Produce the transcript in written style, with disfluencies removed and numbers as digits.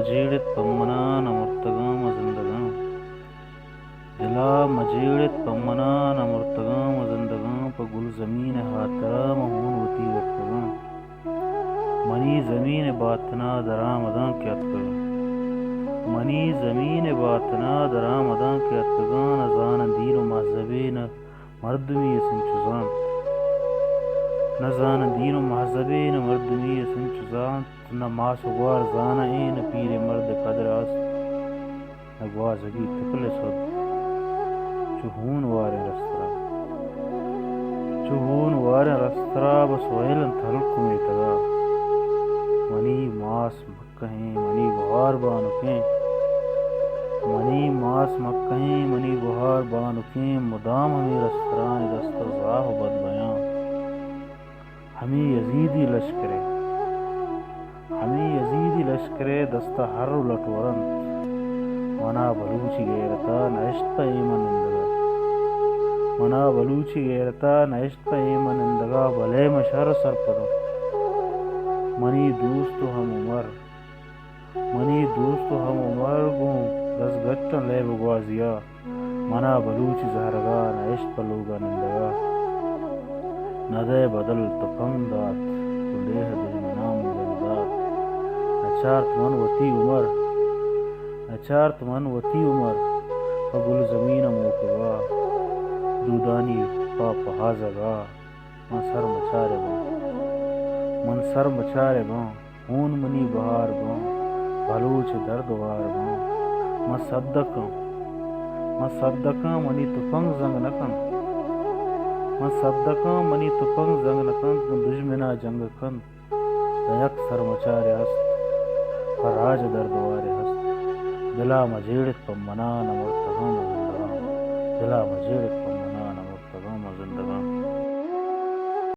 مجیڑت پمنا نمرتگاں مزندگاں دلا مجیڑت پمنا نمرتگاں مزندگاں پا گل زمین ہاترا مہون وتی رکھتگاں منی زمین باطنا درآمداں کیاتگاں منی زمین باطنا درآمداں کیاتگاں نزان دین و مذہبے نہ مردمی سنچزانت نزان دین و مذہبے نہ مردمی سنچزانت نہ ماسوار زانہ اے نہ پیر مرد قدر است نہ گوازگی تکل سد چہون واریں رسترا چہون واریں رسترا بس ویلن تھلکمی تگا منی ماس مکہیں منی بہار بانکیں منی ماس مکہیں منی بہار بانکیں مدام ہمیں رستران دست زاہ و بد بیاں ہمیں یزیدی لشکرے دستہ ہر لٹورنت منا بلوچی غیرتا نشت پہ ایمن اندگا منا بلوچی غیرتا نشت پہ ایمن اندگا بلے مشہر سرپدوں منی دوست ہم عمر گوں دس گٹن لے بگوازیا منا بلوچی زہرگا نشت پہ لوگا نندگا ندے بدل تپنگ دات کلیہ دشمنام دات نچارت من وتی عمر پگل زمین موکگا دودانی پا پہازگا من سر مچارے باں خون منی بہار باں بلوچ درد وار باں من صدقاں منی تپنگ زنگ نکند من دشمنا جنگ کند یک سر مچارے است پر راج درد وارے است دلا مجیڑت پمنا نمرتگاں مزندگاں دلا مجیڑت پمنا